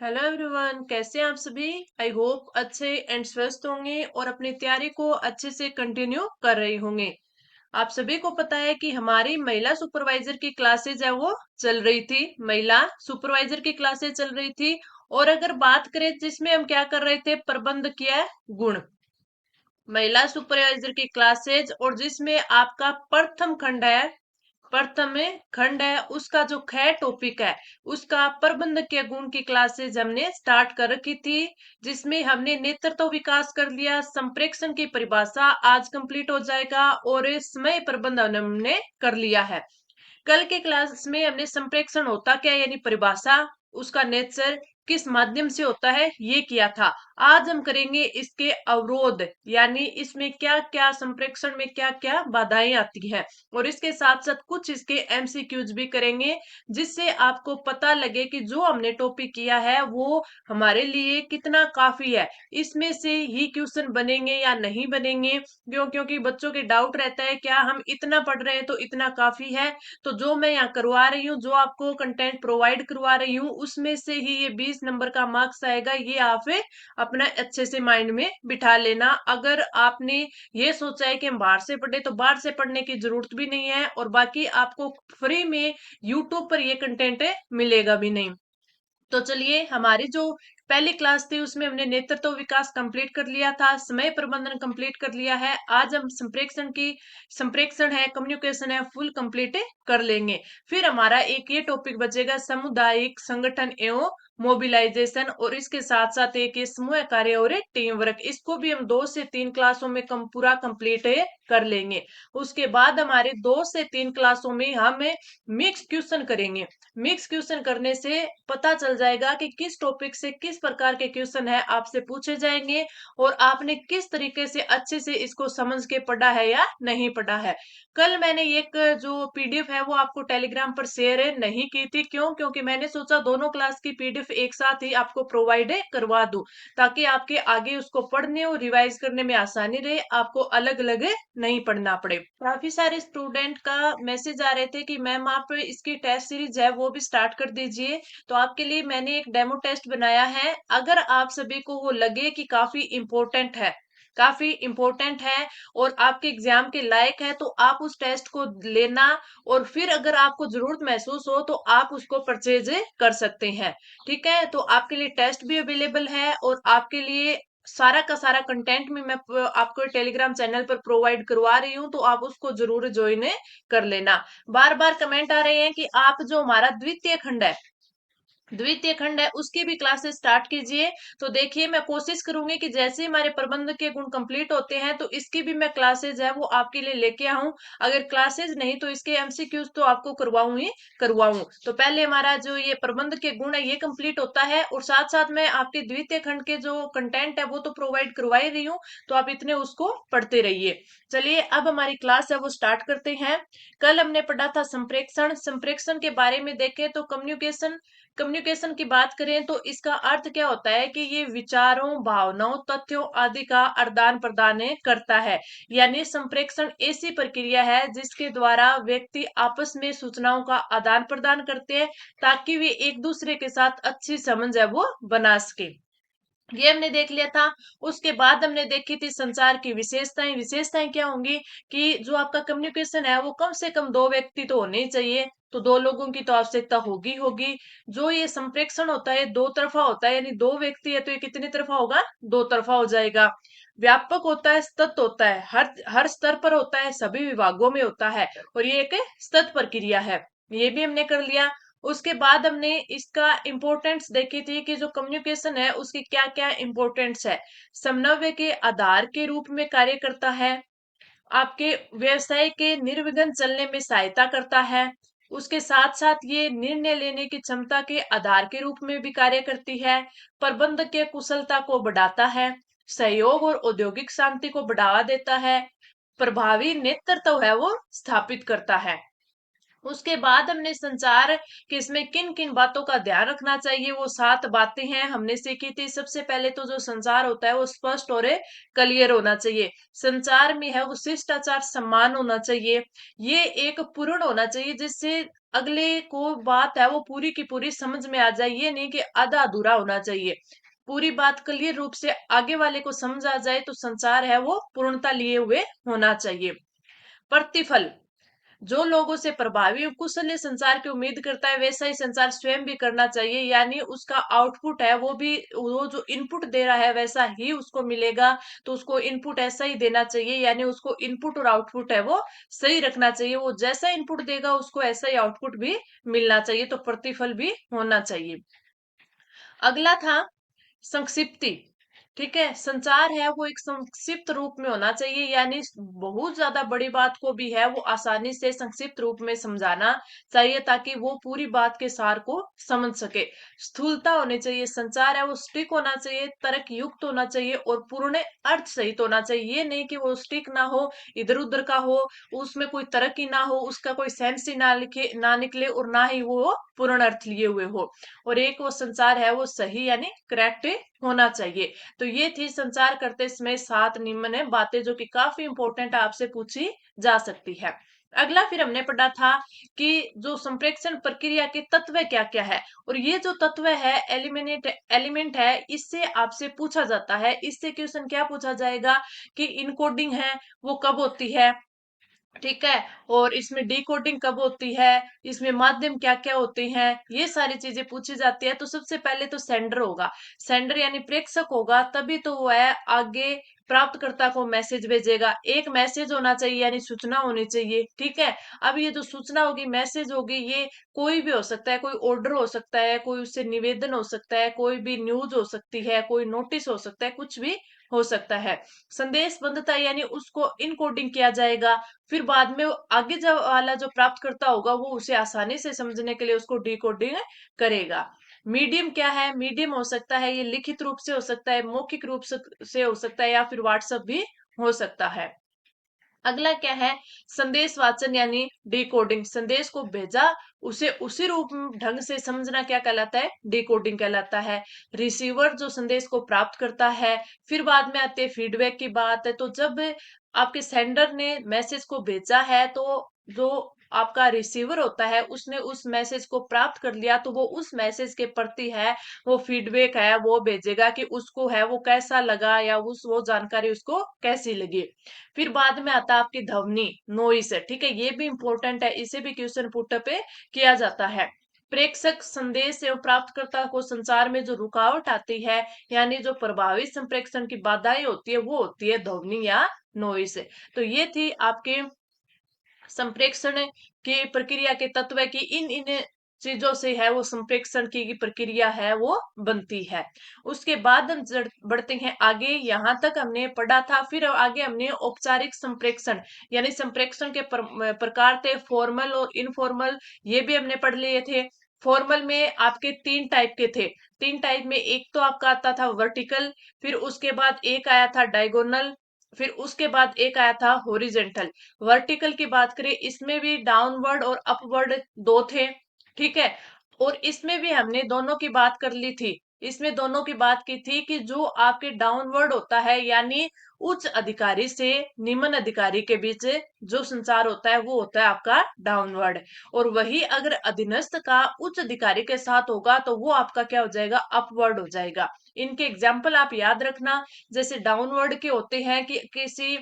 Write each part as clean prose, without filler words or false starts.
Hello everyone, कैसे हैं आप सभी। आई होप अच्छे एंड स्वस्थ होंगे और अपनी तैयारी को अच्छे से कंटिन्यू कर रही होंगे। आप सभी को पता है कि हमारी महिला सुपरवाइजर की क्लासेज है वो चल रही थी। महिला सुपरवाइजर की क्लासेज चल रही थी। और अगर बात करें जिसमें हम क्या कर रहे थे, प्रबंध किया गुण, महिला सुपरवाइजर की क्लासेज, और जिसमें आपका प्रथम खंड है, प्रथम में खंड है उसका जो ख टॉपिक है, उसका प्रबंधकीय गुण की क्लासेज हमने स्टार्ट कर रखी थी। जिसमें हमने नेतृत्व विकास कर लिया, संप्रेषण की परिभाषा आज कंप्लीट हो जाएगा, और समय प्रबंधन हमने कर लिया है। कल के क्लास में हमने संप्रेषण होता क्या यानी परिभाषा, उसका नेचर, किस माध्यम से होता है, ये किया था। आज हम करेंगे इसके अवरोध, यानी इसमें क्या क्या, संप्रेषण में क्या क्या बाधाएं आती हैं, और इसके साथ साथ कुछ इसके एमसीक्यूज भी करेंगे, जिससे आपको पता लगे कि जो हमने टॉपिक किया है वो हमारे लिए कितना काफी है। इसमें से ही क्वेश्चन बनेंगे या नहीं बनेंगे, क्योंकि बच्चों के डाउट रहता है क्या हम इतना पढ़ रहे हैं तो इतना काफी है। तो जो मैं यहाँ करवा रही हूँ, जो आपको कंटेंट प्रोवाइड करवा रही हूँ, उसमें से ही ये 20 नंबर का मार्क्स आएगा। ये आप अपना अच्छे से माइंड में बिठा लेना। अगर आपने ये सोचा है कि हम बाहर से पढ़े, तो बाहर से पढ़ने की जरूरत भी नहीं है, और बाकी आपको फ्री में यूट्यूब पर ये कंटेंट मिलेगा भी नहीं। तो चलिए, हमारी जो पहली क्लास थी उसमें हमने नेतृत्व विकास कंप्लीट कर लिया था, समय प्रबंधन कंप्लीट कर लिया है। आज हम संप्रेषण है, कम्युनिकेशन है, फुल कंप्लीट कर लेंगे। फिर हमारा एक ये टॉपिक बचेगा, सामुदायिक संगठन एवं मोबिलाइजेशन, और इसके साथ साथ एक ये समूह कार्य और टीम वर्क। इसको भी हम 2 से 3 क्लासों में पूरा कंप्लीट कर लेंगे। उसके बाद हमारे 2 से 3 क्लासों में हम मिक्स क्वेश्चन करेंगे। मिक्स क्वेश्चन करने से पता चल जाएगा कि किस टॉपिक से किस प्रकार के क्वेश्चन है आपसे पूछे जाएंगे, और आपने किस तरीके से अच्छे से इसको समझ के पढ़ा है या नहीं पढ़ा है। कल मैंने एक जो पीडीएफ है वो आपको टेलीग्राम पर शेयर नहीं की थी। क्यों? क्योंकि मैंने सोचा दोनों क्लास की पीडीएफ एक साथ ही आपको प्रोवाइड करवा दूं, ताकि आपके आगे उसको पढ़ने और रिवाइज करने में आसानी रहे, आपको अलग अलग नहीं पढ़ना पड़े। काफी सारे स्टूडेंट का मैसेज आ रहे थे कि मैम आप इसकी टेस्ट सीरीज है वो भी स्टार्ट कर दीजिए। तो आपके लिए मैंने एक डेमो टेस्ट बनाया है। अगर आप सभी को वो लगे कि काफी इम्पोर्टेंट है, काफी इम्पोर्टेंट है और आपके एग्जाम के लायक है, तो आप उस टेस्ट को लेना, और फिर अगर आपको जरूरत महसूस हो तो आप उसको परचेज कर सकते हैं। ठीक है, तो आपके लिए टेस्ट भी अवेलेबल है, और आपके लिए सारा का सारा कंटेंट भी मैं आपको टेलीग्राम चैनल पर प्रोवाइड करवा रही हूँ, तो आप उसको जरूर ज्वाइन कर लेना। बार बार कमेंट आ रहे हैं कि आप जो हमारा द्वितीय खंड है उसकी भी क्लासेस स्टार्ट कीजिए। तो देखिए, मैं कोशिश करूंगी कि जैसे हमारे प्रबंध के गुण कंप्लीट होते हैं तो इसकी भी मैं क्लासेज है वो आपके लिए लेके आऊं। अगर क्लासेज नहीं तो इसके एमसीक्यूज तो आपको करवाऊं ही करवाऊं। तो पहले हमारा जो ये प्रबंध के गुण है ये कंप्लीट होता है, और साथ साथ मैं आपके द्वितीय खंड के जो कंटेंट है वो तो प्रोवाइड करवा ही रही हूँ। तो आप इतने उसको पढ़ते रहिए। चलिए, अब हमारी क्लास है वो स्टार्ट करते हैं। कल हमने पढ़ा था संप्रेषण। संप्रेषण के बारे में देखें तो कम्युनिकेशन की बात करें तो इसका अर्थ क्या होता है कि ये विचारों, भावनाओं, तथ्यों आदि का आदान प्रदान करता है। यानी संप्रेषण ऐसी प्रक्रिया है जिसके द्वारा व्यक्ति आपस में सूचनाओं का आदान प्रदान करते हैं, ताकि वे एक दूसरे के साथ अच्छी समझ है वो बना सके। ये हमने देख लिया था। उसके बाद हमने देखी थी संचार की विशेषताएं। विशेषताएं क्या होंगी कि जो आपका कम्युनिकेशन है वो कम से कम दो व्यक्ति तो होने ही चाहिए, तो दो लोगों की तो आवश्यकता होगी होगी। जो ये संप्रेषण होता है दो तरफा होता है, यानी दो व्यक्ति है तो ये कितनी तरफा होगा, दो तरफा हो जाएगा। व्यापक होता है, सतत होता है, हर स्तर पर होता है, सभी विभागों में होता है, और ये एक सतत प्रक्रिया है। ये भी हमने कर लिया। उसके बाद हमने इसका इम्पोर्टेंस देखी थी कि जो कम्युनिकेशन है उसकी क्या क्या इम्पोर्टेंस है। समन्वय के आधार के रूप में कार्य करता है, आपके व्यवसाय के निर्विघ्न चलने में सहायता करता है। उसके साथ साथ ये निर्णय लेने की क्षमता के आधार के रूप में भी कार्य करती है। प्रबंधकीय कुशलता को बढ़ाता है, सहयोग और औद्योगिक शांति को बढ़ावा देता है, प्रभावी नेतृत्व है वो स्थापित करता है। उसके बाद हमने संचार कि इसमें किन किन बातों का ध्यान रखना चाहिए, वो 7 बातें हैं हमने सीखी थी। सबसे पहले तो जो संचार होता है वो स्पष्ट और क्लियर होना चाहिए। संचार में है वो शिष्टाचार, सम्मान होना चाहिए। ये एक पूर्ण होना चाहिए जिससे अगले को बात है वो पूरी की पूरी समझ में आ जाए, ये नहीं कि आधा अधूरा होना चाहिए। पूरी बात क्लियर रूप से आगे वाले को समझ आ जाए, तो संचार है वो पूर्णता लिए हुए होना चाहिए। प्रतिफल, जो लोगों से प्रभावी और कुशल संचार की उम्मीद करता है वैसा ही संचार स्वयं भी करना चाहिए, यानी उसका आउटपुट है वो भी, वो जो इनपुट दे रहा है वैसा ही उसको मिलेगा। तो उसको इनपुट ऐसा ही देना चाहिए, यानी उसको इनपुट और आउटपुट है वो सही रखना चाहिए। वो जैसा इनपुट देगा उसको ऐसा ही आउटपुट भी मिलना चाहिए, तो प्रतिफल भी होना चाहिए। अगला था संक्षिप्ति। ठीक है, संचार है वो एक संक्षिप्त रूप में होना चाहिए, यानी बहुत ज्यादा बड़ी बात को भी है वो आसानी से संक्षिप्त रूप में समझाना चाहिए, ताकि वो पूरी बात के सार को समझ सके। स्थूलता होनी चाहिए, संचार है वो स्टिक होना चाहिए, तर्क युक्त होना चाहिए और पूर्ण अर्थ सहित होना चाहिए। ये नहीं कि वो स्टिक ना हो, इधर उधर का हो, उसमें कोई तर्क ही ना हो, उसका कोई सेंस ही ना लिखे ना निकले, और ना ही वो पूर्ण अर्थ लिए हुए हो। और एक वो संचार है वो सही यानी करेक्ट होना चाहिए। तो ये थी संचार करते समय 7 निम्न बातें, जो कि काफी इंपॉर्टेंट आपसे पूछी जा सकती है। अगला फिर हमने पढ़ा था कि जो संप्रेषण प्रक्रिया के तत्व क्या क्या है, और ये जो तत्व है एलिमेंट है, इससे आपसे पूछा जाता है। इससे क्वेश्चन क्या पूछा जाएगा कि इनकोडिंग है वो कब होती है, ठीक है, और इसमें डिकोडिंग कब होती है, इसमें माध्यम क्या क्या होते हैं, ये सारी चीजें पूछी जाती है। तो सबसे पहले तो सेंडर होगा, सेंडर यानी प्रेषक होगा, तभी तो वह आगे प्राप्तकर्ता को मैसेज भेजेगा। एक मैसेज होना चाहिए यानी सूचना होनी चाहिए, ठीक है। अब ये जो सूचना होगी, मैसेज होगी, ये कोई भी हो सकता है, कोई ऑर्डर हो सकता है, कोई उससे निवेदन हो सकता है, कोई भी न्यूज हो सकती है, कोई नोटिस हो सकता है, कुछ भी हो सकता है। संदेश बंधता यानी उसको इनकोडिंग किया जाएगा, फिर बाद में आगे जो वाला जो प्राप्तकर्ता होगा वो उसे आसानी से समझने के लिए उसको डिकोडिंग करेगा। मीडियम क्या है, मीडियम हो सकता है ये लिखित रूप से हो सकता है, मौखिक रूप से हो सकता है, या फिर व्हाट्सएप भी हो सकता है। अगला क्या है, संदेश वाचन यानी डिकोडिंग, संदेश को भेजा उसे उसी रूप ढंग से समझना क्या कहलाता है, डिकोडिंग कहलाता है। रिसीवर जो संदेश को प्राप्त करता है। फिर बाद में आते हैं फीडबैक की बात है, तो जब आपके सेंडर ने मैसेज को भेजा है, तो जो आपका रिसीवर होता है उसने उस मैसेज को प्राप्त कर लिया, तो वो उस मैसेज के प्रति है वो फीडबैक है वो भेजेगा कि उसको है वो कैसा लगा, या उस वो जानकारी उसको कैसी लगी। फिर बाद में आता है आपकी ध्वनि, नॉइस, ठीक है, ये भी इंपॉर्टेंट है, इसे भी क्वेश्चन पुट पे किया जाता है। प्रेषक संदेश एवं प्राप्तकर्ता को संचार में जो रुकावट आती है, यानी जो प्रभावित संप्रेषण की बाधाएं होती है, वो होती है ध्वनि या नॉइस। तो ये थी आपके संप्रेषण की प्रक्रिया के तत्व की इन इन चीजों से है वो संप्रेषण की प्रक्रिया है वो बनती है। उसके बाद हम बढ़ते हैं आगे, यहाँ तक हमने पढ़ा था। फिर आगे हमने औपचारिक संप्रेषण यानी संप्रेषण के प्रकार थे, फॉर्मल और इनफॉर्मल, ये भी हमने पढ़ लिए थे। फॉर्मल में आपके 3 टाइप के थे। 3 टाइप में एक तो आपका आता था वर्टिकल, फिर उसके बाद एक आया था डायगोनल, फिर उसके बाद एक आया था हॉरिजेंटल। वर्टिकल की बात करें, इसमें भी डाउनवर्ड और अपवर्ड 2 थे, ठीक है। और इसमें भी हमने दोनों की बात कर ली थी, इसमें दोनों की बात की थी कि जो आपके डाउनवर्ड होता है, यानी उच्च अधिकारी से निम्न अधिकारी के बीच जो संचार होता है वो होता है आपका डाउनवर्ड। और वही अगर अधीनस्थ का उच्च अधिकारी के साथ होगा तो वो आपका क्या हो जाएगा, अपवर्ड हो जाएगा। इनके एग्जाम्पल आप याद रखना। जैसे डाउनवर्ड के होते हैं कि किसी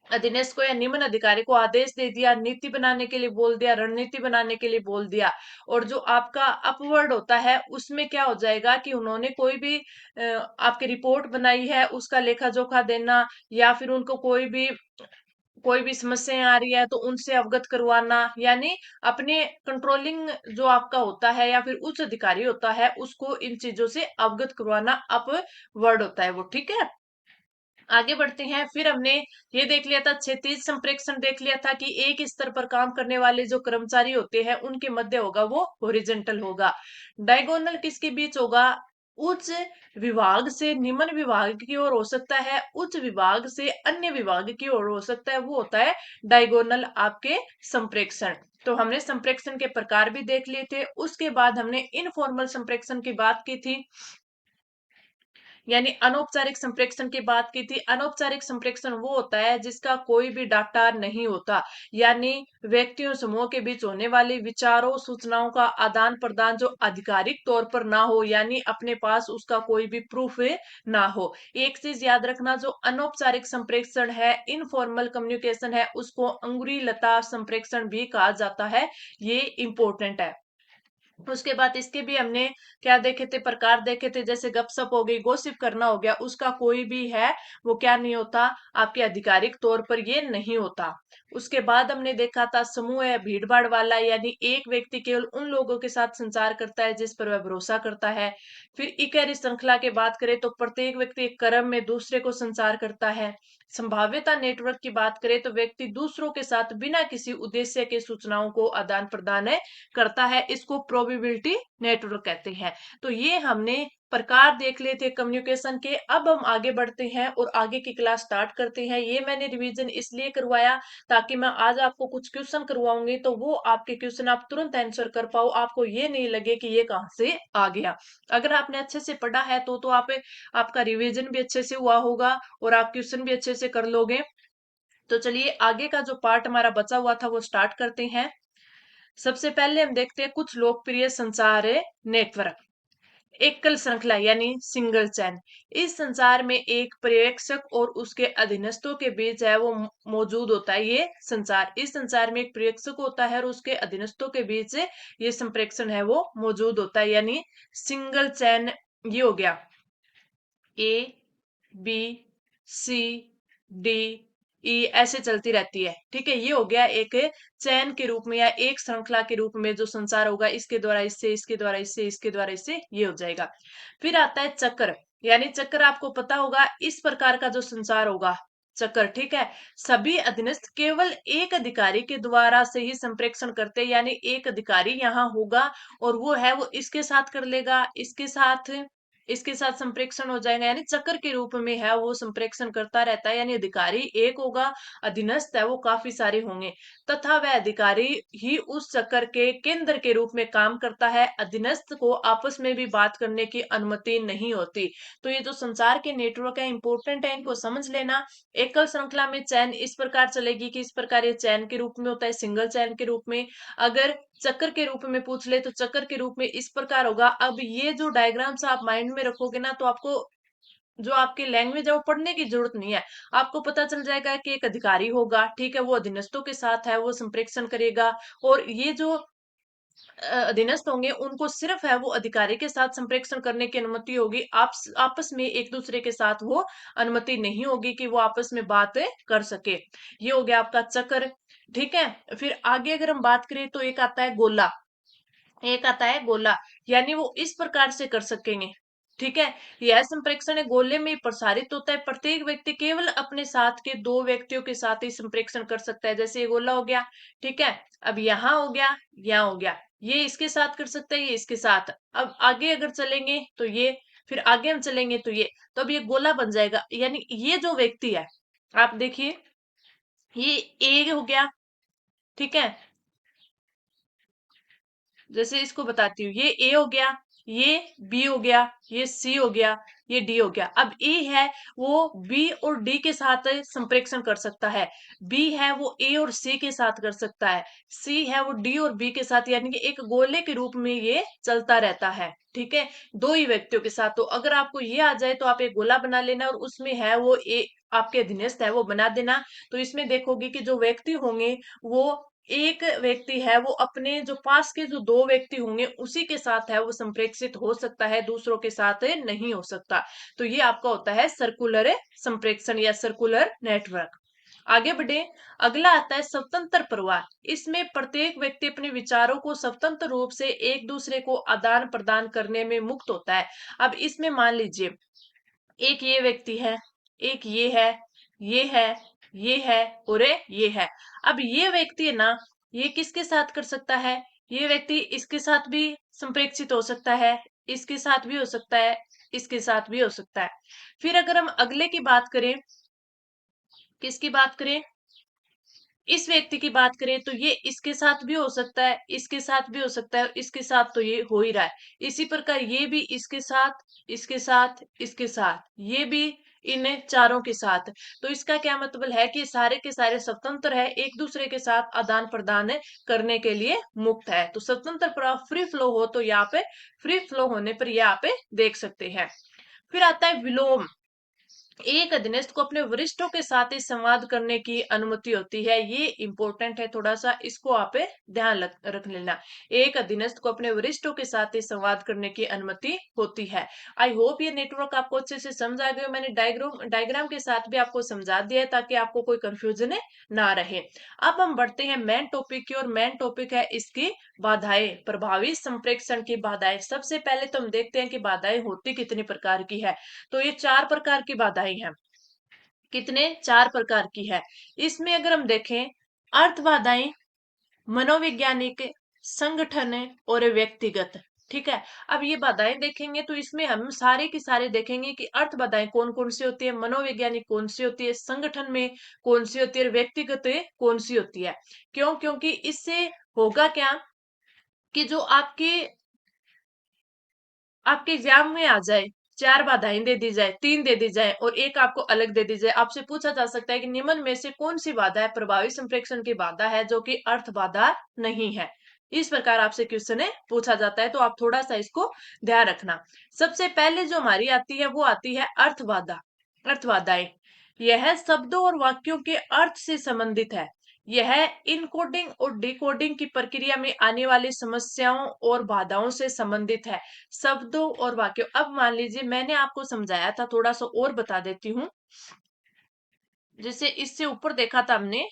अधीनस्थ को या निम्न अधिकारी को आदेश दे दिया, नीति बनाने के लिए बोल दिया, रणनीति बनाने के लिए बोल दिया। और जो आपका अपवर्ड होता है उसमें क्या हो जाएगा कि उन्होंने कोई भी आपकी रिपोर्ट बनाई है उसका लेखा जोखा देना, या फिर उनको कोई भी समस्याएं आ रही है तो उनसे अवगत करवाना, यानी अपने कंट्रोलिंग जो आपका होता है या फिर उच्च अधिकारी होता है उसको इन चीजों से अवगत करवाना अपवर्ड होता है वो, ठीक है। आगे बढ़ते हैं। फिर हमने ये देख लिया था, क्षैतिज संप्रेषण देख लिया था कि एक स्तर पर काम करने वाले जो कर्मचारी होते हैं उनके मध्य होगा वो हॉरिजेंटल होगा। डायगोनल किसके बीच होगा, उच्च विभाग से निम्न विभाग की ओर हो सकता है, उच्च विभाग से अन्य विभाग की ओर हो सकता है, वो होता है डायगोनल आपके संप्रेषण। तो हमने संप्रेषण के प्रकार भी देख लिए थे। उसके बाद हमने इनफॉर्मल संप्रेषण की बात की थी। यानी अनौपचारिक संप्रेषण की बात की थी। अनौपचारिक संप्रेषण वो होता है जिसका कोई भी डाटा नहीं होता, यानी व्यक्तियों समूह के बीच होने वाली विचारों सूचनाओं का आदान प्रदान जो आधिकारिक तौर पर ना हो, यानी अपने पास उसका कोई भी प्रूफ ना हो। एक चीज याद रखना, जो अनौपचारिक संप्रेषण है, इनफॉर्मल कम्युनिकेशन है, उसको अंगुरी लता संप्रेषण भी कहा जाता है। ये इंपॉर्टेंट है। उसके बाद इसके भी हमने क्या देखे थे, प्रकार देखे थे, जैसे गपशप हो गई, गॉसिप करना हो गया, उसका कोई भी है वो क्या नहीं होता, आपके आधिकारिक तौर पर ये नहीं होता। उसके बाद हमने देखा था समूह है भीड़ भाड़ वाला, यानी एक व्यक्ति केवल उन लोगों के साथ संचार करता है जिस पर वह भरोसा करता है। फिर इकाई श्रृंखला की बात करें तो प्रत्येक व्यक्ति एक क्रम में दूसरे को संचार करता है। संभाव्यता नेटवर्क की बात करें तो व्यक्ति दूसरों के साथ बिना किसी उद्देश्य के सूचनाओं को आदान प्रदान करता है, इसको प्रोबेबिलिटी नेटवर्क कहते हैं। तो ये हमने प्रकार देख लिए थे कम्युनिकेशन के। अब हम आगे बढ़ते हैं और आगे की क्लास स्टार्ट करते हैं। ये मैंने रिवीजन इसलिए करवाया ताकि मैं आज आपको कुछ क्वेश्चन करवाऊंगी तो वो आपके क्वेश्चन आप तुरंत आंसर कर पाओ, आपको ये नहीं लगे कि ये कहाँ से आ गया। अगर आपने अच्छे से पढ़ा है तो आप आपका रिवीजन भी अच्छे से हुआ होगा और आप क्वेश्चन भी अच्छे से कर लोगे। तो चलिए आगे का जो पार्ट हमारा बचा हुआ था वो स्टार्ट करते हैं। सबसे पहले हम देखते हैं कुछ लोकप्रिय संचार नेटवर्क। एकल श्रृंखला यानी सिंगल चैन। इस संचार में एक पर्यवेक्षक और उसके अधीनस्थों के बीच है वो मौजूद होता है। ये संचार, इस संचार में एक पर्यवेक्षक होता है और उसके अधीनस्थों के बीच ये संप्रेषण है वो मौजूद होता है, यानी सिंगल चैन। ये हो गया A B C D E, ऐसे चलती रहती है। ठीक है, ये हो गया एक चैन के रूप में या एक श्रृंखला के रूप में जो संचार होगा, इसके द्वारा इससे, इसके द्वारा इससे, इसके द्वारा इससे, ये हो जाएगा। फिर आता है चक्र, यानी चक्र आपको पता होगा, इस प्रकार का जो संचार होगा चक्र। ठीक है, सभी अधीनस्थ केवल एक अधिकारी के द्वारा से ही संप्रेषण करते हैं, यानी एक अधिकारी यहाँ होगा और वो है वो इसके साथ कर लेगा, इसके साथ संप्रेषण हो जाएगा, यानी चक्र के रूप में है वो संप्रेषण करता रहता है। यानी अधिकारी एक होगा, अधीनस्थ है वो काफी सारे होंगे, तथा वह अधिकारी ही उस चक्र के केंद्र के रूप में काम करता है। अधीनस्थ को आपस में भी बात करने की अनुमति नहीं होती। तो ये जो संचार के नेटवर्क है इंपॉर्टेंट है, इनको समझ लेना। एकल श्रृंखला में चैन इस प्रकार चलेगी कि इस प्रकार ये चैन के रूप में होता है, सिंगल चैन के रूप में। अगर चक्कर के रूप में पूछ ले तो चक्कर के रूप में इस प्रकार होगा। अब ये जो डायग्राम्स आप माइंड में रखोगे ना तो आपको जो आपकी लैंग्वेज है वो पढ़ने की जरूरत नहीं है, आपको पता चल जाएगा कि एक अधिकारी होगा, ठीक है, वो अधीनस्थों के साथ है वो संप्रेषण करेगा, और ये जो अधीनस्थ होंगे उनको सिर्फ है वो अधिकारी के साथ संप्रेषण करने की अनुमति होगी। आप आपस में एक दूसरे के साथ वो अनुमति नहीं होगी कि वो आपस में बात कर सके। ये हो गया आपका चक्र। ठीक है, फिर आगे अगर हम बात करें तो एक आता है गोला। एक आता है गोला, यानी वो इस प्रकार से कर सकेंगे। ठीक है, यह संप्रेषण गोले में प्रसारित होता है। प्रत्येक व्यक्ति केवल अपने साथ के दो व्यक्तियों के साथ ही संप्रेषण कर सकता है। जैसे ये गोला हो गया, ठीक है, अब यहाँ हो गया, यहाँ हो गया, ये इसके साथ कर सकता है, ये इसके साथ। अब आगे अगर चलेंगे तो ये, फिर आगे हम चलेंगे तो ये, तो अब ये गोला बन जाएगा। यानी ये जो व्यक्ति है, आप देखिए, ये ए हो गया, ठीक है, जैसे इसको बताती हूँ, ये ए हो गया, ये बी हो गया, ये सी हो गया, ये डी हो गया। अब ए है वो बी और डी के साथ संप्रेषण कर सकता है, बी है वो ए और सी के साथ कर सकता है, सी है वो डी और बी के साथ, यानी कि एक गोले के रूप में ये चलता रहता है। ठीक है, दो ही व्यक्तियों के साथ। तो अगर आपको ये आ जाए तो आप एक गोला बना लेना और उसमें है वो ए आपके अधीनस्थ है वो बना देना। तो इसमें देखोगे कि जो व्यक्ति होंगे वो, एक व्यक्ति है वो अपने जो पास के जो दो व्यक्ति होंगे उसी के साथ है वो संप्रेषित हो सकता है, दूसरों के साथ नहीं हो सकता। तो ये आपका होता है सर्कुलर संप्रेषण या सर्कुलर नेटवर्क। आगे बढ़े, अगला आता है स्वतंत्र प्रवाह। इसमें प्रत्येक व्यक्ति अपने विचारों को स्वतंत्र रूप से एक दूसरे को आदान प्रदान करने में मुक्त होता है। अब इसमें मान लीजिए एक ये व्यक्ति है, एक ये है, ये है, ये है और ये है। अब ये व्यक्ति है ना, ये किसके साथ कर सकता है, ये व्यक्ति इसके साथ भी संप्रेक्षित हो सकता है, इसके साथ भी हो सकता है, इसके साथ भी हो सकता है। फिर अगर हम अगले की बात करें, किसकी बात करें, इस व्यक्ति की बात करें तो ये इसके साथ भी हो सकता है, इसके साथ भी हो सकता है, इसके साथ तो ये हो ही रहा है। इसी प्रकार ये भी इसके साथ, इसके साथ, इसके साथ, ये भी इन चारों के साथ। तो इसका क्या मतलब है कि सारे के सारे स्वतंत्र है, एक दूसरे के साथ आदान प्रदान करने के लिए मुक्त है। तो स्वतंत्र प्रवाह फ्री फ्लो हो तो यहाँ पे फ्री फ्लो होने पर यहाँ पे देख सकते हैं। फिर आता है विलोम। एक अधीनस्थ को अपने वरिष्ठों के साथ ही संवाद करने की अनुमति होती है। ये इंपॉर्टेंट है, थोड़ा सा इसको आप ध्यान रख लेना। एक अधीनस्थ को अपने वरिष्ठों के साथ ही संवाद करने की अनुमति होती है। आई होप ये नेटवर्क आपको अच्छे से समझ आ गया। मैंने डायग्राम डायग्राम के साथ भी आपको समझा दिया है ताकि आपको कोई कंफ्यूजन ना रहे। अब हम बढ़ते हैं मेन टॉपिक की और मेन टॉपिक है इसकी बाधाएं, प्रभावी संप्रेषण की बाधाएं। सबसे पहले तो हम देखते हैं कि बाधाएं होती कितनी प्रकार की है। तो ये 4 प्रकार की बाधाएं हैं। कितने? 4 प्रकार की है। इसमें अगर हम देखें, अर्थ बाधाएं, मनोवैज्ञानिक, संगठन और व्यक्तिगत। ठीक है। अब ये बाधाएं देखेंगे तो इसमें हम सारे की सारे देखेंगे कि अर्थ बाधाएं कौन कौन सी होती है, मनोवैज्ञानिक कौन सी होती है, संगठन में कौन सी होती है और व्यक्तिगत कौन सी होती है। क्यों? क्योंकि इससे होगा क्या कि जो आपके आपके एग्जाम में आ जाए, 4 बाधाएं दे दी जाए, 3 दे दी जाए और एक आपको अलग दे दी जाए, आपसे पूछा जा सकता है कि निम्न में से कौन सी बाधा है प्रभावी संप्रेषण की बाधा है जो कि अर्थ बाधा नहीं है। इस प्रकार आपसे क्वेश्चन है पूछा जाता है, तो आप थोड़ा सा इसको ध्यान रखना। सबसे पहले जो हमारी आती है वो आती है अर्थ बाधा। अर्थ बाधाएं, यह शब्दों और वाक्यों के अर्थ से संबंधित है। यह इनकोडिंग और डिकोडिंग की प्रक्रिया में आने वाली समस्याओं और बाधाओं से संबंधित है। शब्दों और वाक्यों, अब मान लीजिए मैंने आपको समझाया था, थोड़ा सा और बता देती हूँ। जैसे इससे ऊपर देखा था हमने,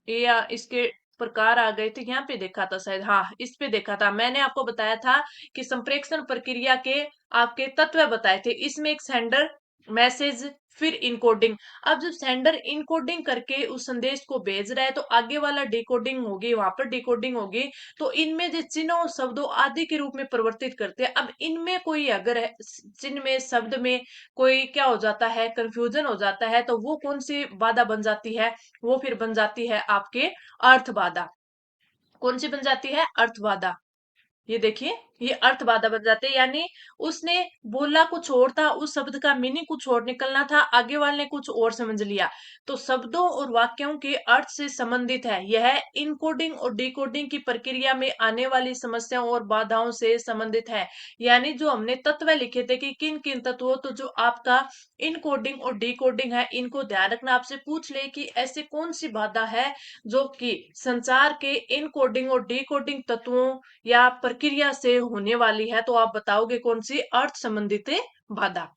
या इसके प्रकार आ गए थे, यहाँ पे देखा था शायद, हाँ इस पे देखा था। मैंने आपको बताया था कि संप्रेषण प्रक्रिया के आपके तत्व बताए थे। इसमें एक सेंडर, मैसेज, फिर इनकोडिंग। अब जब सेंडर इनकोडिंग करके उस संदेश को भेज रहा है तो आगे वाला डिकोडिंग होगी, वहां पर डिकोडिंग होगी। तो इनमें जो चिन्हों शब्दों आदि के रूप में परिवर्तित करते हैं। अब इनमें कोई अगर है, चिन्ह में शब्द में कोई क्या हो जाता है, कंफ्यूजन हो जाता है, तो वो कौन सी बाधा बन जाती है? वो फिर बन जाती है आपके अर्थ बाधा। कौन सी बन जाती है? अर्थ बाधा। ये देखिए, ये अर्थ बाधा बन जाते हैं, यानी उसने बोला कुछ और था, उस शब्द का मीनिंग कुछ और निकलना था, आगे वाले ने कुछ और समझ लिया। तो शब्दों और वाक्यों के अर्थ से संबंधित है। यह इनकोडिंग और डिकोडिंग की प्रक्रिया में आने वाली समस्याओं और बाधाओं से संबंधित है। यानी जो हमने तत्व लिखे थे कि किन किन तत्वों, तो जो आपका इनकोडिंग और डिकोडिंग है, इनको ध्यान रखना। आपसे पूछ ले कि ऐसे कौन सी बाधा है जो कि संचार के इनकोडिंग और डिकोडिंग तत्वों या प्रक्रिया से होने वाली है, तो आप बताओगे कौन सी? अर्थ संबंधित बाधा।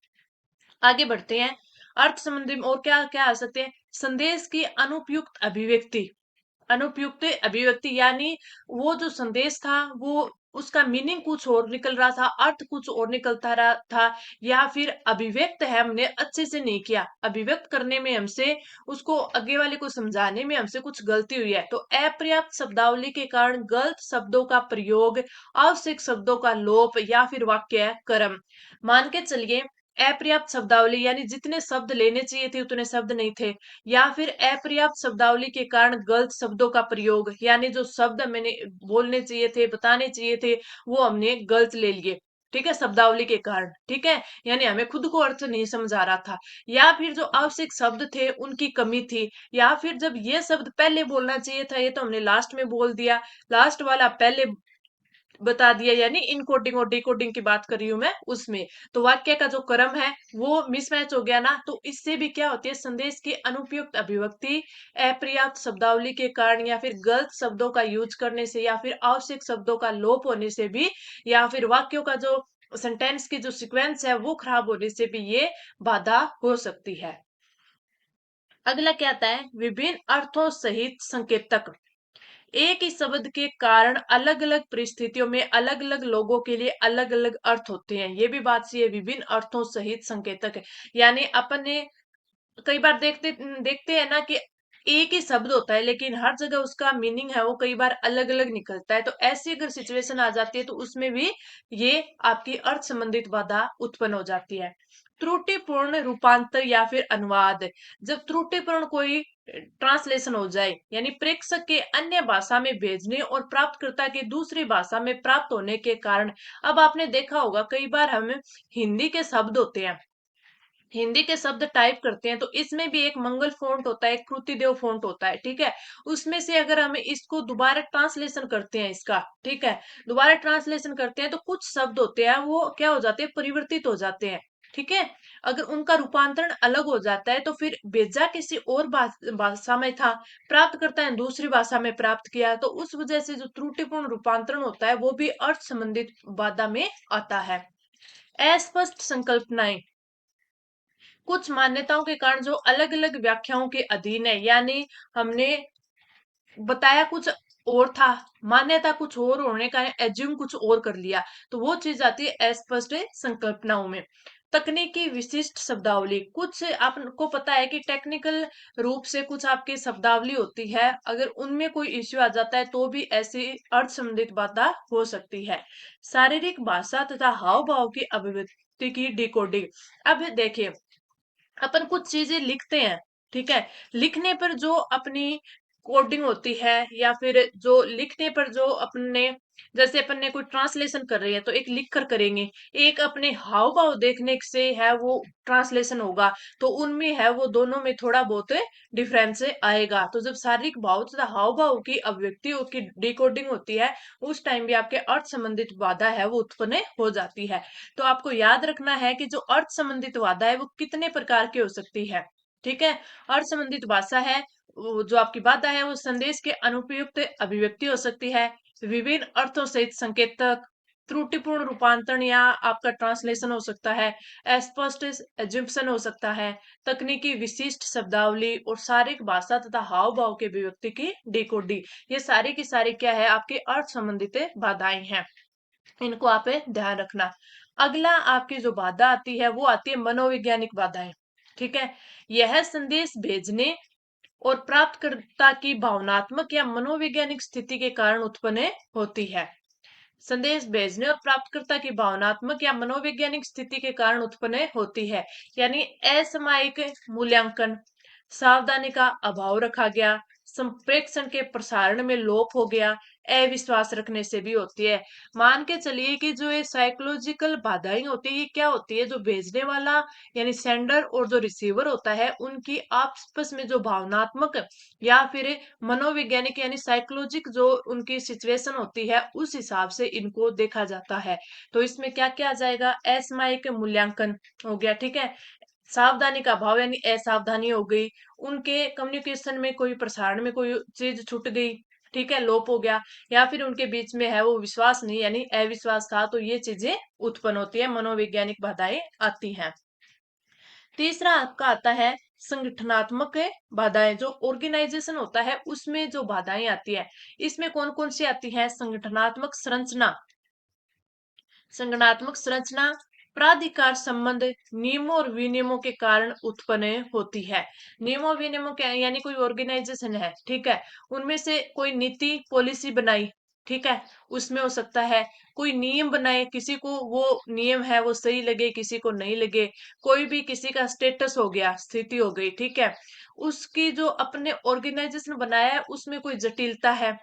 आगे बढ़ते हैं। अर्थ संबंधी में और क्या क्या आ सकते हैं? संदेश की अनुपयुक्त अभिव्यक्ति। अनुपयुक्त अभिव्यक्ति यानी वो जो संदेश था वो उसका मीनिंग कुछ और निकल रहा था, अर्थ कुछ और निकलता रहा था, या फिर अभिव्यक्त है हमने अच्छे से नहीं किया, अभिव्यक्त करने में हमसे, उसको आगे वाले को समझाने में हमसे कुछ गलती हुई है। तो अपर्याप्त शब्दावली के कारण गलत शब्दों का प्रयोग, आवश्यक शब्दों का लोप या फिर वाक्य क्रम। मान के चलिए अपर्याप्त शब्दावली यानी जितने शब्द लेने चाहिए थे उतने शब्द नहीं थे, या फिर अपर्याप्त शब्दावली के कारण गलत शब्दों का प्रयोग, यानी जो शब्द मैंने बोलने चाहिए थे, बताने चाहिए थे, वो हमने गलत ले लिए। ठीक है, शब्दावली के कारण। ठीक है, यानी हमें खुद को अर्थ नहीं समझ आ रहा था, या फिर जो आवश्यक शब्द थे उनकी कमी थी, या फिर जब ये शब्द पहले बोलना चाहिए था ये तो हमने लास्ट में बोल दिया, लास्ट वाला पहले बता दिया, यानी इनकोडिंग और डिकोडिंग की बात कर रही हूं मैं उसमें। तो वाक्य का जो क्रम है वो मिसमैच हो गया ना, तो इससे भी क्या होती है? संदेश की अनुपयुक्त अभिव्यक्ति, अपर्याप्त शब्दावली के कारण, या फिर गलत शब्दों का यूज करने से, या फिर आवश्यक शब्दों का लोप होने से भी, या फिर वाक्यों का जो सेंटेंस की जो सीक्वेंस है वो खराब होने से भी ये बाधा हो सकती है। अगला क्या आता है? विभिन्न अर्थों सहित संकेतक। एक ही शब्द के कारण अलग अलग परिस्थितियों में अलग अलग लोगों के लिए अलग अलग अर्थ होते हैं। ये भी बात सही है, विभिन्न अर्थों सहित संकेतक है। यानी अपन ने कई बार देखते देखते हैं ना कि एक ही शब्द होता है लेकिन हर जगह उसका मीनिंग है वो कई बार अलग अलग निकलता है। तो ऐसी अगर सिचुएशन आ जाती है तो उसमें भी ये आपकी अर्थ संबंधित बाधा उत्पन्न हो जाती है। त्रुटिपूर्ण रूपांतर या फिर अनुवाद, जब त्रुटिपूर्ण कोई ट्रांसलेशन हो जाए यानी प्रेषक के अन्य भाषा में भेजने और प्राप्तकर्ता के दूसरी भाषा में प्राप्त होने के कारण। अब आपने देखा होगा कई बार हम हिंदी के शब्द होते हैं, हिंदी के शब्द टाइप करते हैं तो इसमें भी एक मंगल फोंट होता है, एक कृतिदेव फोंट होता है, ठीक है। उसमें से अगर हम इसको दोबारा ट्रांसलेशन करते हैं इसका, ठीक है, दोबारा ट्रांसलेशन करते हैं तो कुछ शब्द होते हैं वो क्या हो जाते हैं, परिवर्तित हो जाते हैं, ठीक है। अगर उनका रूपांतरण अलग हो जाता है तो फिर भेजा किसी और भाषा में था, प्राप्त करता है दूसरी भाषा में प्राप्त किया, तो उस वजह से जो त्रुटिपूर्ण रूपांतरण होता है वो भी अर्थ संबंधित बाधा में आता है। अस्पष्ट संकल्पनाएं, कुछ मान्यताओं के कारण जो अलग अलग व्याख्याओं के अधीन है, यानी हमने बताया कुछ और था, मान्यता कुछ और होने का एज्यूम कुछ और कर लिया, तो वो चीज आती है अस्पष्ट संकल्पनाओं में। तकनीकी विशिष्ट शब्दावली, कुछ आपको पता है कि टेक्निकल रूप से कुछ आपकी शब्दावली होती है, अगर उनमें कोई इश्यू आ जाता है तो भी ऐसी अर्थ संबंधित बाधा हो सकती है। शारीरिक भाषा तथा हाव भाव की अभिव्यक्ति की डिकोडिंग, अब देखिए अपन कुछ चीजें लिखते हैं, ठीक है, लिखने पर जो अपनी कोडिंग होती है या फिर जो लिखने पर जो अपने, जैसे अपन ने कोई ट्रांसलेशन कर रही है तो एक लिख कर करेंगे, एक अपने हाव भाव देखने से है वो ट्रांसलेशन होगा, तो उनमें है वो दोनों में थोड़ा बहुत डिफरेंस आएगा। तो जब शारीरिक भाव तथा हाव भाव की अभिव्यक्ति की डिकोडिंग होती है उस टाइम भी आपके अर्थ संबंधित बाधा है वो उत्पन्न हो जाती है। तो आपको याद रखना है कि जो अर्थ संबंधित बाधा है वो कितने प्रकार की हो सकती है, ठीक है। अर्थ संबंधित भाषा है, जो आपकी बाधा है वो संदेश के अनुपयुक्त अभिव्यक्ति हो सकती है, विभिन्न अर्थों सहित संकेतक, त्रुटिपूर्ण रूपांतरण या आपका ट्रांसलेशन हो सकता है, अस्पष्ट एजम्पशन हो सकता है, तकनीकी विशिष्ट शब्दावली और शारीरिक भाषा तथा हाव भाव के अभिव्यक्ति की डिकोडी, ये सारी की सारी क्या है आपके अर्थ संबंधित बाधाएं हैं, इनको आप ध्यान रखना। अगला आपकी जो बाधा आती है वो आती है मनोवैज्ञानिक बाधाएं, ठीक है। यह संदेश भेजने और प्राप्तकर्ता की भावनात्मक या मनोवैज्ञानिक स्थिति के कारण उत्पन्न होती है। संदेश भेजने और प्राप्तकर्ता की भावनात्मक या मनोवैज्ञानिक स्थिति के कारण उत्पन्न होती है, यानी असामयिक मूल्यांकन, सावधानी का अभाव रखा गया, संप्रेषण के प्रसारण में लोप हो गया, अविश्वास रखने से भी होती है। मान के चलिए कि जो ये साइकोलॉजिकल बाधाएं होती है ये क्या होती है, जो भेजने वाला यानी सेंडर और जो रिसीवर होता है उनकी आपस में जो भावनात्मक या फिर मनोवैज्ञानिक यानी साइकोलॉजिक जो उनकी सिचुएशन होती है उस हिसाब से इनको देखा जाता है। तो इसमें क्या क्या आ जाएगा, असामयिक मूल्यांकन हो गया, ठीक है, सावधानी का अभाव यानी असावधानी हो गई, उनके कम्युनिकेशन में कोई प्रसारण में कोई चीज छूट गई, ठीक है, लोप हो गया, या फिर उनके बीच में है वो विश्वास नहीं यानी अविश्वास था, तो ये चीजें उत्पन्न होती है, मनोवैज्ञानिक बाधाएं आती हैं। तीसरा आपका आता है संगठनात्मक बाधाएं, जो ऑर्गेनाइजेशन होता है उसमें जो बाधाएं आती है, इसमें कौन कौन सी आती है, संगठनात्मक संरचना, संगठनात्मक संरचना, प्राधिकार संबंध, नियमों और विनियमों के कारण उत्पन्न होती है। नियमों विनियमों के यानी कोई ऑर्गेनाइजेशन है, ठीक है, उनमें से कोई नीति पॉलिसी बनाई, ठीक है, उसमें हो सकता है कोई नियम बनाए, किसी को वो नियम है वो सही लगे किसी को नहीं लगे, कोई भी किसी का स्टेटस हो गया, स्थिति हो गई, ठीक है, उसकी जो अपने ऑर्गेनाइजेशन बनाया है उसमें कोई जटिलता है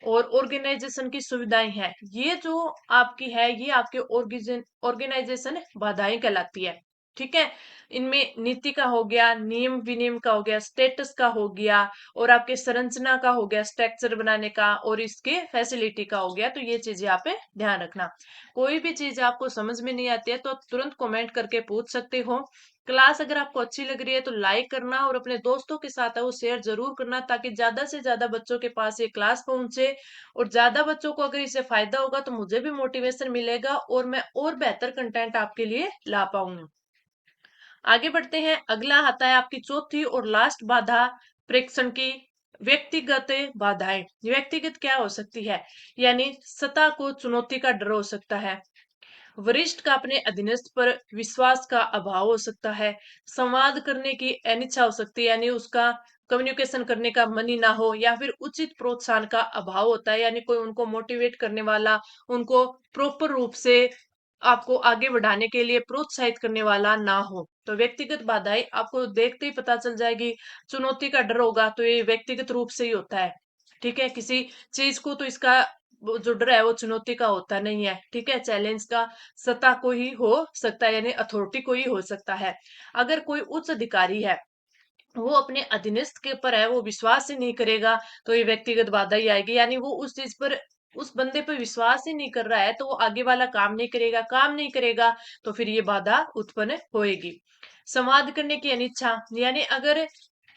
और ऑर्गेनाइजेशन की सुविधाएं हैं, ये जो आपकी है ये आपके ऑर्गेनाइजेशन बाधाएं कहलाती है, ठीक है। इनमें नीति का हो गया, नियम विनियम का हो गया, स्टेटस का हो गया और आपके संरचना का हो गया, स्ट्रक्चर बनाने का, और इसके फैसिलिटी का हो गया, तो ये चीजें आप ध्यान रखना। कोई भी चीज आपको समझ में नहीं आती है तो तुरंत कमेंट करके पूछ सकते हो। क्लास अगर आपको अच्छी लग रही है तो लाइक करना और अपने दोस्तों के साथ है वो शेयर जरूर करना, ताकि ज्यादा से ज्यादा बच्चों के पास ये क्लास पहुंचे, और ज्यादा बच्चों को अगर इससे फायदा होगा तो मुझे भी मोटिवेशन मिलेगा और मैं और बेहतर कंटेंट आपके लिए ला पाऊंगी। आगे बढ़ते हैं, अगला आता है आपकी चौथी और लास्ट बाधा प्रेक्षण की, व्यक्तिगत बाधाएं। व्यक्तिगत क्या हो सकती है, यानी सत्ता को चुनौती का डर हो सकता है, वरिष्ठ का अपने अधीनस्थ पर विश्वास का अभाव हो सकता है, संवाद करने की अनिच्छा हो सकती है, यानी उसका कम्युनिकेशन करने का मन ही ना हो, या फिर उचित प्रोत्साहन का अभाव होता है, यानी कोई उनको मोटिवेट करने वाला, उनको प्रॉपर रूप से आपको आगे बढ़ाने के लिए प्रोत्साहित करने वाला ना हो। तो व्यक्तिगत बाधाएं आपको देखते ही पता चल जाएगी। चुनौती का डर होगा तो ये व्यक्तिगत रूप से ही होता है। ठीक है, किसी चीज को तो इसका वो जो डर है वो चुनौती का होता नहीं है। ठीक है, चैलेंज का सत्ता को ही हो सकता है, यानी अथॉरिटी को ही हो सकता है। अगर कोई उच्च अधिकारी है, वो अपने अधीनस्थ के ऊपर है, वो विश्वास ही नहीं करेगा, तो ये व्यक्तिगत बाधा ही आएगी। यानी वो उस चीज पर, उस बंदे पर विश्वास ही नहीं कर रहा है, तो वो आगे वाला काम नहीं करेगा, काम नहीं करेगा, तो फिर ये बाधा उत्पन्न होएगी। संवाद करने की अनिच्छा, यानी अगर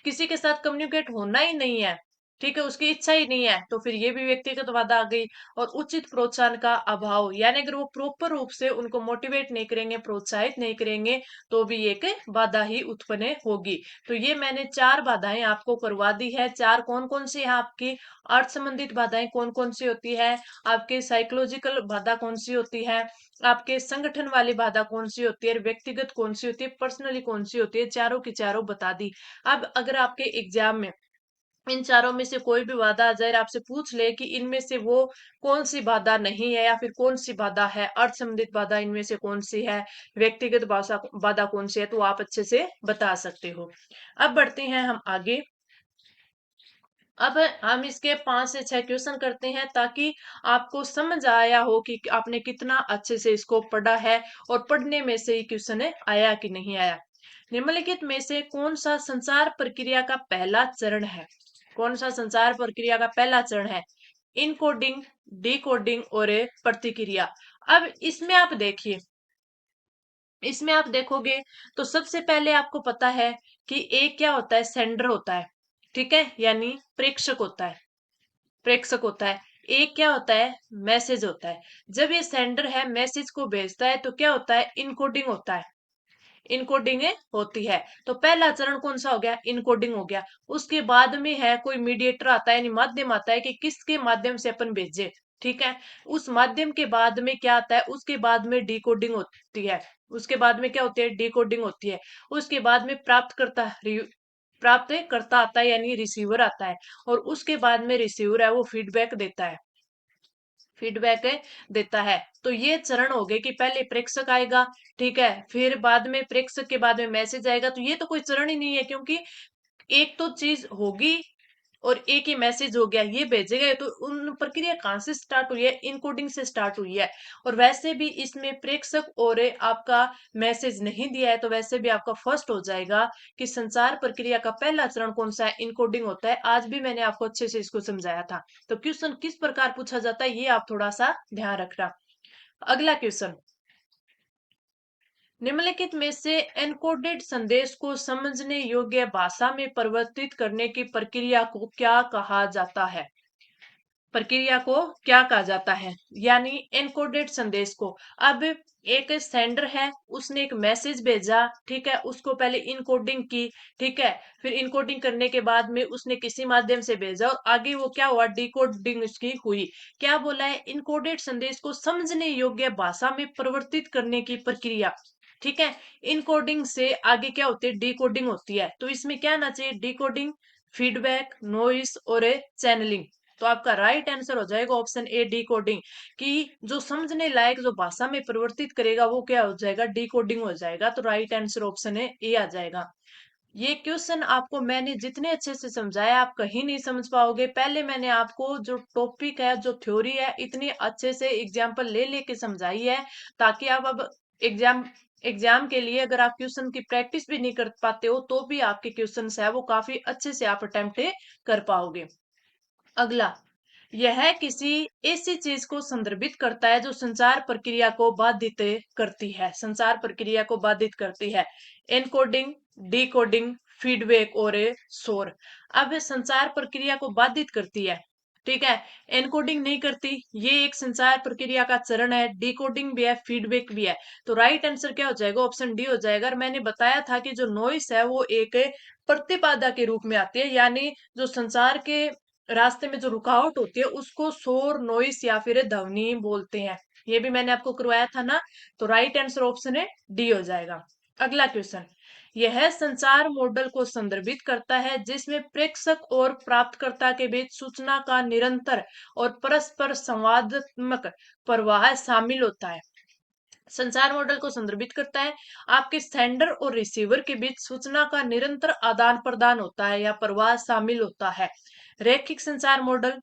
किसी के साथ कम्युनिकेट होना ही नहीं है, ठीक है, उसकी इच्छा ही नहीं है, तो फिर ये भी व्यक्तिगत बाधा आ गई। और उचित प्रोत्साहन का अभाव, यानी अगर वो प्रॉपर रूप से उनको मोटिवेट नहीं करेंगे, प्रोत्साहित नहीं करेंगे, तो भी एक बाधा ही उत्पन्न होगी। तो ये मैंने 4 बाधाएं आपको करवा दी है। 4 कौन कौन सी है आपकी? अर्थ संबंधित बाधाएं कौन कौन सी होती है, आपके साइकोलॉजिकल बाधा कौन सी होती है, आपके संगठन वाली बाधा कौन सी होती है, और व्यक्तिगत कौन सी होती है, पर्सनली कौन सी होती है, चारों की चारों बता दी। अब अगर आपके एग्जाम में इन चारों में से कोई भी बाधा आ जाए और आपसे पूछ ले कि इनमें से वो कौन सी बाधा नहीं है, या फिर कौन सी बाधा है, अर्थ संबंधित बाधा इनमें से कौन सी है, व्यक्तिगत बाधा बाधा कौन सी है, तो आप अच्छे से बता सकते हो। अब बढ़ते हैं हम आगे। अब हम इसके 5 से 6 क्वेश्चन करते हैं, ताकि आपको समझ आया हो कि आपने कितना अच्छे से इसको पढ़ा है, और पढ़ने में से ही क्वेश्चन आया कि नहीं आया। निम्नलिखित में से कौन सा संचार प्रक्रिया का पहला चरण है? कौन सा संचार प्रक्रिया का पहला चरण है? इनकोडिंग, डिकोडिंग और प्रतिक्रिया। अब इसमें आप देखोगे तो सबसे पहले आपको पता है कि एक क्या होता है, सेंडर होता है, ठीक है, यानी प्रेषक होता है, प्रेषक होता है। एक क्या होता है, मैसेज होता है। जब ये सेंडर है मैसेज को भेजता है, तो क्या होता है, इनकोडिंग होता है, इनकोडिंग होती है। तो पहला चरण कौन सा हो गया, इनकोडिंग हो गया। उसके बाद में है कोई मीडिएटर आता है, यानी माध्यम आता है कि किसके माध्यम से अपन भेजे। ठीक है, उस माध्यम के बाद में क्या आता है, उसके बाद में डिकोडिंग होती है। उसके बाद में क्या होती है, डिकोडिंग होती है। उसके बाद में प्राप्त करता आता है, यानी रिसीवर आता है। और उसके बाद में रिसीवर है वो फीडबैक देता है, फीडबैक देता है। तो ये चरण हो गए कि पहले प्रेषक आएगा, ठीक है, फिर बाद में प्रेषक के बाद में मैसेज आएगा। तो ये तो कोई चरण ही नहीं है, क्योंकि एक तो चीज होगी और एक ही मैसेज हो गया, ये भेजे गए। तो उन प्रक्रिया कहाँ से स्टार्ट हुई है, इनकोडिंग से स्टार्ट हुई है। और वैसे भी इसमें प्रेषक और आपका मैसेज नहीं दिया है, तो वैसे भी आपका फर्स्ट हो जाएगा कि संचार प्रक्रिया का पहला चरण कौन सा है, इनकोडिंग होता है। आज भी मैंने आपको अच्छे से इसको समझाया था। तो क्वेश्चन किस प्रकार पूछा जाता है, ये आप थोड़ा सा ध्यान रखना। अगला क्वेश्चन, निम्नलिखित में से एन्कोडेड संदेश को समझने योग्य भाषा में परिवर्तित करने की प्रक्रिया को क्या कहा जाता है? प्रक्रिया को क्या कहा जाता है, यानी एनकोडेड संदेश को। अब एक सेंडर है, उसने एक मैसेज भेजा, ठीक है, उसको पहले इनकोडिंग की, ठीक है, फिर इनकोडिंग करने के बाद में उसने किसी माध्यम से भेजा, और आगे वो क्या हुआ, डिकोडिंग उसकी हुई। क्या बोला है, इनकोडेड संदेश को समझने योग्य भाषा में परिवर्तित करने की प्रक्रिया। ठीक है, इनकोडिंग से आगे क्या होती है, डिकोडिंग होती है। तो इसमें क्या आना चाहिए, डिकोडिंग, फीडबैक, नॉइस और चैनलिंग। तो आपका राइट आंसर हो जाएगा ऑप्शन ए, डिकोडिंग। कि जो समझने लायक जो भाषा में परिवर्तित करेगा वो क्या हो जाएगा, डिकोडिंग हो जाएगा। तो राइट आंसर ऑप्शन ए आ जाएगा। ये क्वेश्चन आपको मैंने जितने अच्छे से समझाया, आप कहीं नहीं समझ पाओगे। पहले मैंने आपको जो टॉपिक है, जो थ्योरी है, इतनी अच्छे से एग्जाम्पल ले लेके समझाई है, ताकि आप अब एग्जाम एग्जाम के लिए अगर आप क्वेश्चन की प्रैक्टिस भी नहीं कर पाते हो, तो भी आपके क्वेश्चन है वो काफी अच्छे से आप अटेम्प्ट कर पाओगे। अगला, यह किसी ऐसी चीज को संदर्भित करता है जो संचार प्रक्रिया को बाधित करती है, संचार प्रक्रिया को बाधित करती है। एनकोडिंग, डिकोडिंग, फीडबैक और शोर। अब संचार प्रक्रिया को बाधित करती है, ठीक है, एनकोडिंग नहीं करती, ये एक संचार प्रक्रिया का चरण है, डिकोडिंग भी है, फीडबैक भी है। तो राइट आंसर क्या हो जाएगा, ऑप्शन डी हो जाएगा। और मैंने बताया था कि जो नॉइस है वो एक प्रतिबाधा के रूप में आती है, यानी जो संचार के रास्ते में जो रुकावट होती है उसको शोर, नॉइस या फिर ध्वनि बोलते हैं। ये भी मैंने आपको करवाया था ना, तो राइट आंसर ऑप्शन है डी हो जाएगा। अगला क्वेश्चन, यह संचार मॉडल को संदर्भित करता है जिसमें प्रेषक और प्राप्तकर्ता के बीच सूचना का निरंतर और परस्पर संवादात्मक प्रवाह शामिल होता है। संचार मॉडल को संदर्भित करता है आपके सेंडर और रिसीवर के बीच सूचना का निरंतर आदान प्रदान होता है या प्रवाह शामिल होता है। रैखिक संचार मॉडल,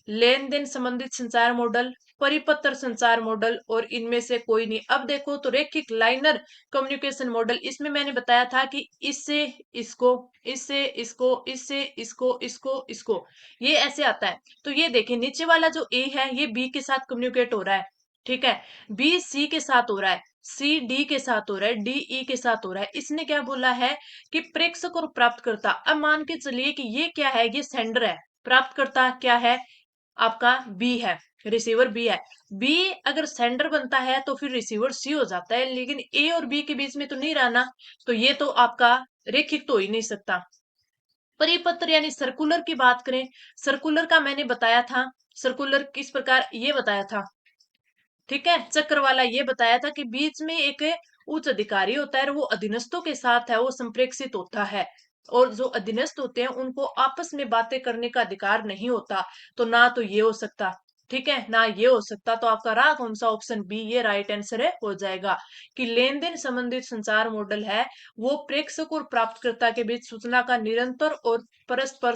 लेन देन संबंधित संचार मॉडल, परिपत्र संचार मॉडल और इनमें से कोई नहीं। अब देखो तो रैखिक लाइनर कम्युनिकेशन मॉडल, इसमें मैंने बताया था कि इससे इसको, इससे इसको, इससे इसको, इसको इसको, ये ऐसे आता है। तो ये देखिए नीचे वाला जो ए है ये बी के साथ कम्युनिकेट हो रहा है, ठीक है, बी सी के साथ हो रहा है, सी डी के साथ हो रहा है, डी ई के साथ हो रहा है। इसने क्या बोला है कि प्रेषक और प्राप्तकर्ता, अब मान के चलिए कि ये क्या है, ये सेंडर है, प्राप्तकर्ता क्या है आपका बी है, रिसीवर बी है। बी अगर सेंडर बनता है तो फिर रिसीवर सी हो जाता है, लेकिन ए और बी के बीच में तो नहीं रहना, तो ये तो आपका रेखिक तो हो ही नहीं सकता। परिपत्र यानी सर्कुलर की बात करें, सर्कुलर का मैंने बताया था, सर्कुलर किस प्रकार ये बताया था, ठीक है, चक्र वाला ये बताया था कि बीच में एक उच्च अधिकारी होता है और वो अधीनस्थों के साथ है वो संप्रेक्षित होता है, और जो अधीनस्थ होते हैं उनको आपस में बातें करने का अधिकार नहीं होता। तो ना तो ये हो सकता, ठीक है, ना ये हो सकता, तो आपका रहा कौन सा, ऑप्शन बी, ये राइट आंसर है हो जाएगा कि लेन देन संबंधित संचार मॉडल है वो प्रेषक और प्राप्तकर्ता के बीच सूचना का निरंतर और परस्पर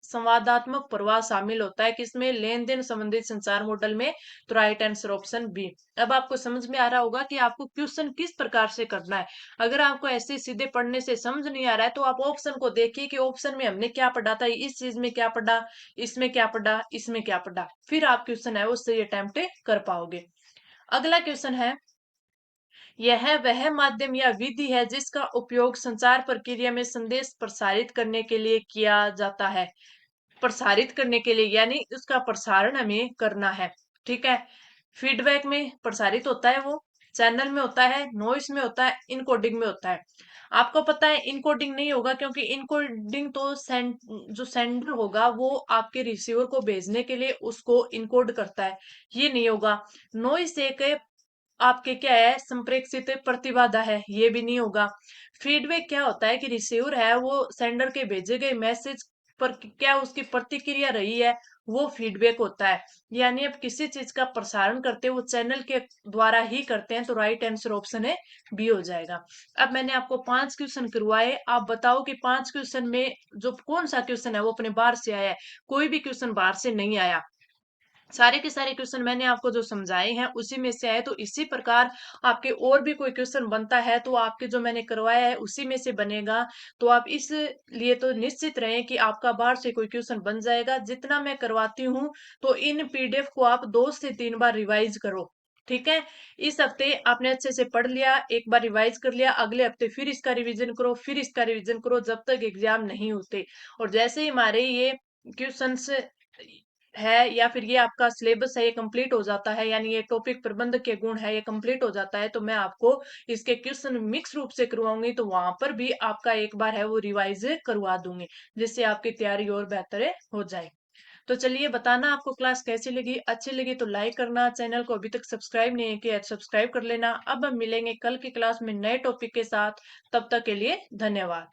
संवादात्मक प्रवाह शामिल होता है, किसमें, लेन देन संबंधित संचार मॉडल में। तो राइट आंसर ऑप्शन बी। अब आपको समझ में आ रहा होगा कि आपको क्वेश्चन किस प्रकार से करना है। अगर आपको ऐसे सीधे पढ़ने से समझ नहीं आ रहा है तो आप ऑप्शन को देखिए कि ऑप्शन में हमने क्या पढ़ा था, इस चीज में क्या पढ़ा, इसमें क्या पढ़ा, इसमें क्या पढ़ा, फिर आप क्वेश्चन है वो सही अटेम्प्ट कर पाओगे। अगला क्वेश्चन है, यह वह माध्यम या विधि है जिसका उपयोग संचार प्रक्रिया में संदेश प्रसारित करने के लिए किया जाता है। प्रसारित करने के लिए यानी उसका प्रसारण हमें करना है, ठीक है। फीडबैक में प्रसारित होता है वो, चैनल में होता है, नॉइस में होता है, इनकोडिंग में होता है। आपको पता है इनकोडिंग नहीं होगा क्योंकि इनकोडिंग तो जो सेंडर होगा वो आपके रिसीवर को भेजने के लिए उसको इनकोड करता है, ये नहीं होगा। नॉइस एक आपके क्या है, संप्रेषित प्रतिबाधा है, ये भी नहीं होगा। फीडबैक क्या होता है कि रिसीवर है वो सेंडर के भेजे गए मैसेज पर क्या उसकी प्रतिक्रिया रही है, वो फीडबैक होता है। यानी अब किसी चीज का प्रसारण करते हैं वो चैनल के द्वारा ही करते हैं, तो राइट आंसर ऑप्शन है बी हो जाएगा। अब मैंने आपको 5 क्वेश्चन करवाए, आप बताओ कि 5 क्वेश्चन में जो कौन सा क्वेश्चन है वो अपने बाहर से आया है, कोई भी क्वेश्चन बाहर से नहीं आया। सारे के सारे क्वेश्चन मैंने आपको जो समझाए हैं उसी में से आए। तो इसी प्रकार आपके और भी कोई क्वेश्चन बनता है तो आपके जो मैंने करवाया है उसी में से बनेगा। तो आप इस लिए तो निश्चित रहें कि आपका बाहर से कोई क्वेश्चन बन जाएगा। जितना मैं करवाती हूँ तो इन पीडीएफ को आप 2 से 3 बार रिवाइज करो, ठीक है। इस हफ्ते आपने अच्छे से पढ़ लिया, एक बार रिवाइज कर लिया, अगले हफ्ते फिर इसका रिवीजन करो, फिर इसका रिवीजन करो जब तक एग्जाम नहीं होते। और जैसे ही हमारे ये क्वेश्चंस है या फिर ये आपका सिलेबस है ये कंप्लीट हो जाता है, यानी ये टॉपिक प्रबंध के गुण है ये कंप्लीट हो जाता है, तो मैं आपको इसके क्वेश्चन मिक्स रूप से करवाऊंगी, तो वहां पर भी आपका एक बार है वो रिवाइज करवा दूंगी, जिससे आपकी तैयारी और बेहतर हो जाए। तो चलिए बताना आपको क्लास कैसी लगी, अच्छी लगी तो लाइक करना, चैनल को अभी तक सब्सक्राइब नहीं किया सब्सक्राइब कर लेना। अब हम मिलेंगे कल की क्लास में नए टॉपिक के साथ, तब तक के लिए धन्यवाद।